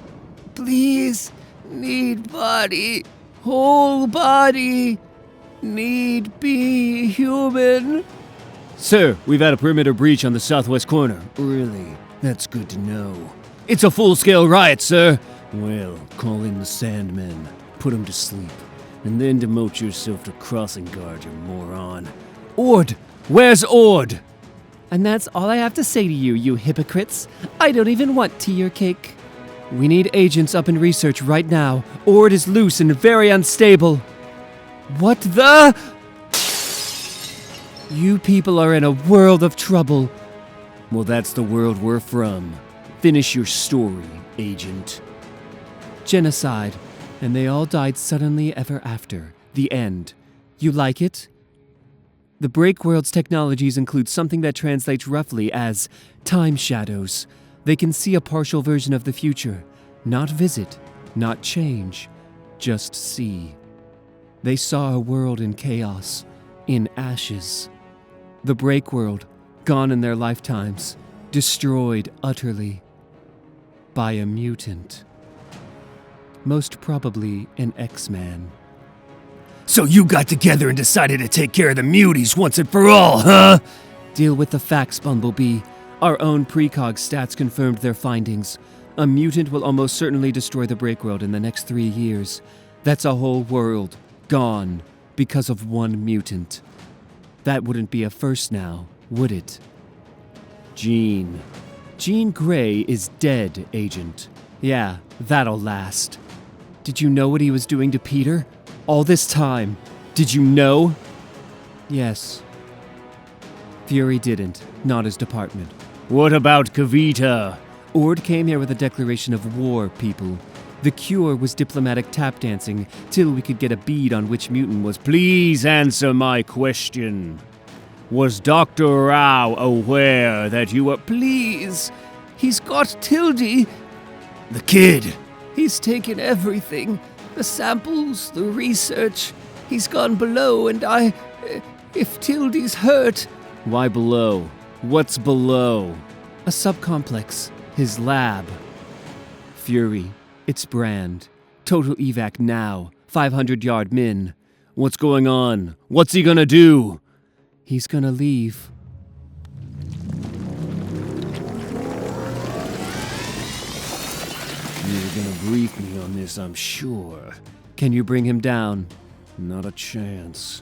please. Need body. Whole body. Need be human. Sir, we've had a perimeter breach on the southwest corner. Really? That's good to know. It's a full-scale riot, sir. Well, call in the Sandmen. Put them to sleep. And then demote yourself to crossing guard, you moron. Ord! Where's Ord? And that's all I have to say to you, you hypocrites. I don't even want tea or cake. We need agents up in research right now. Ord is loose and very unstable. What the? You people are in a world of trouble. Well, that's the world we're from. Finish your story, Agent. Genocide. And they all died suddenly ever after. The end. You like it? The Breakworld's technologies include something that translates roughly as time shadows. They can see a partial version of the future. Not visit, not change, just see. They saw a world in chaos, in ashes. The Breakworld, gone in their lifetimes, destroyed utterly by a mutant. Most probably an X-Man. So you got together and decided to take care of the muties once and for all, huh? Deal with the facts, Bumblebee. Our own precog stats confirmed their findings. A mutant will almost certainly destroy the Breakworld in the next 3 years. That's a whole world gone because of one mutant. That wouldn't be a first now, would it? Jean Grey is dead, Agent. Yeah, that'll last. Did you know what he was doing to Peter? All this time. Did you know? Yes. Fury didn't. Not his department. What about Kavita? Ord came here with a declaration of war, people. The cure was diplomatic tap dancing till we could get a bead on which mutant was. Please answer my question. Was Dr. Rao aware that you were... Please! He's got Tildy! The kid! He's taken everything. The samples, the research. He's gone below and if Tildy's hurt... Why below? What's below? A subcomplex. His lab. Fury. It's Brand. Total evac now. 500-yard min. What's going on? What's he gonna do? He's gonna leave. You're gonna brief me on this, I'm sure. Can you bring him down? Not a chance.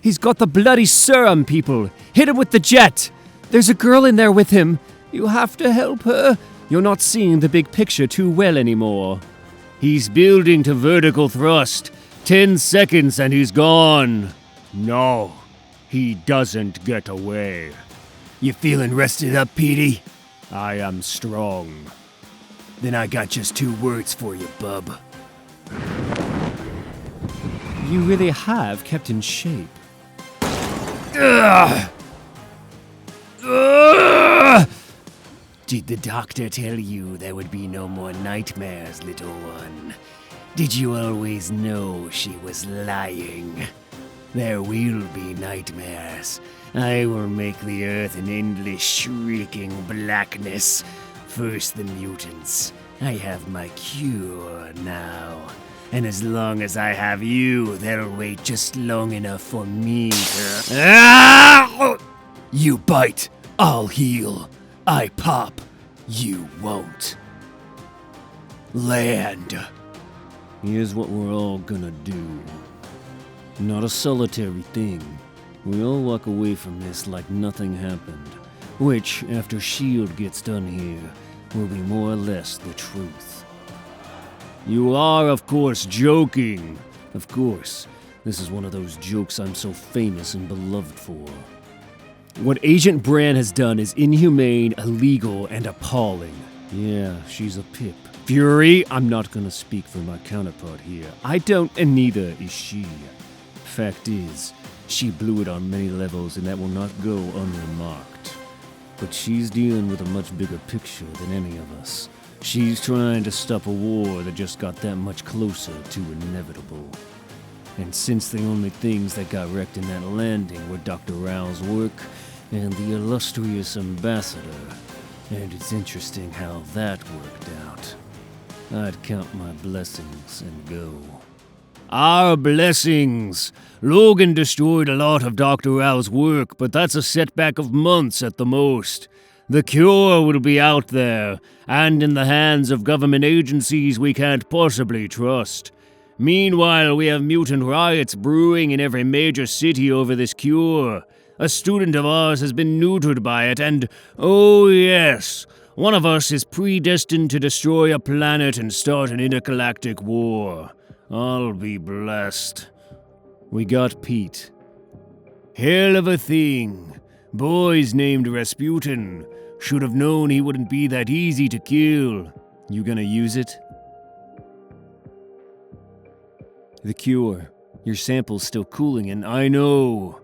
He's got the bloody serum, people! Hit him with the jet! There's a girl in there with him! You have to help her! You're not seeing the big picture too well anymore. He's building to vertical thrust. 10 seconds and he's gone. No, he doesn't get away. You feeling rested up, Petey? I am strong. Then I got just 2 words for you, bub. You really have kept in shape. Ugh! Ugh! Did the doctor tell you there would be no more nightmares, little one? Did you always know she was lying? There will be nightmares. I will make the earth an endless shrieking blackness. First the mutants. I have my cure now. And as long as I have you, they'll wait just long enough for me to... Ah! You bite, I'll heal. I pop, you won't. Land. Here's what we're all gonna do. Not a solitary thing. We all walk away from this like nothing happened. Which, after S.H.I.E.L.D. gets done here, will be more or less the truth. You are, of course, joking. Of course. This is one of those jokes I'm so famous and beloved for. What Agent Brand has done is inhumane, illegal, and appalling. Yeah, she's a pip. Fury, I'm not gonna speak for my counterpart here. I don't, and neither Is she. Fact is, she blew it on many levels and that will not go unremarked. But she's dealing with a much bigger picture than any of us. She's trying to stop a war that just got that much closer to inevitable. And since the only things that got wrecked in that landing were Dr. Rao's work and the illustrious ambassador, and it's interesting how that worked out, I'd count my blessings and go. Our blessings! Logan destroyed a lot of Dr. Rao's work, but that's a setback of months at the most. The cure will be out there, and in the hands of government agencies we can't possibly trust. Meanwhile, we have mutant riots brewing in every major city over this cure. A student of ours has been neutered by it, and, oh yes, one of us is predestined to destroy a planet and start an intergalactic war. I'll be blessed. We got Pete. Hell of a thing. Boy's named Rasputin. Should have known he wouldn't be that easy to kill. You gonna use it? The cure. Your sample's still cooling, and I know.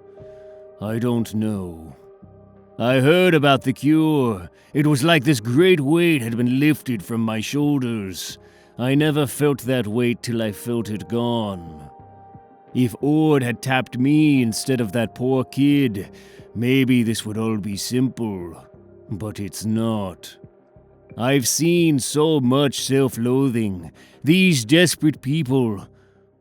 I don't know. I heard about the cure. It was like this great weight had been lifted from my shoulders. I never felt that weight till I felt it gone. If Ord had tapped me instead of that poor kid, maybe this would all be simple. But it's not. I've seen so much self-loathing. These desperate people.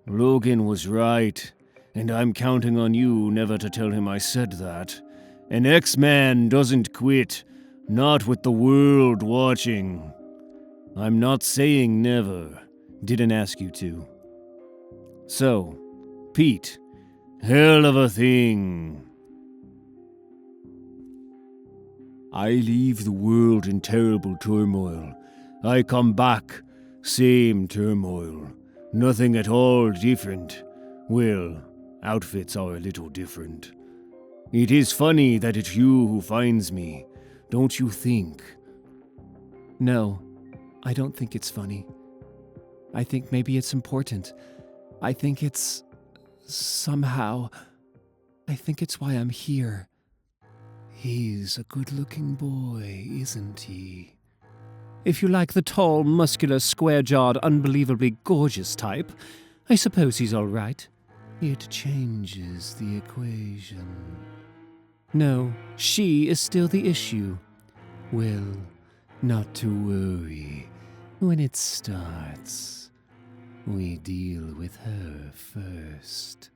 Logan was right, and I'm counting on you never to tell him I said that. An X-Man doesn't quit, not with the world watching. I'm not saying never. Didn't ask you to. So, Pete, hell of a thing. I leave the world in terrible turmoil. I come back, same turmoil. Nothing at all different. Well, outfits are a little different. It is funny that it's you who finds me, don't you think? No, I don't think it's funny. I think maybe it's important. I think it's... somehow... I think it's why I'm here. He's a good-looking boy, isn't he? If you like the tall, muscular, square-jawed, unbelievably gorgeous type, I suppose he's all right. It changes the equation. No, she is still the issue. Well, not to worry. When it starts, we deal with her first.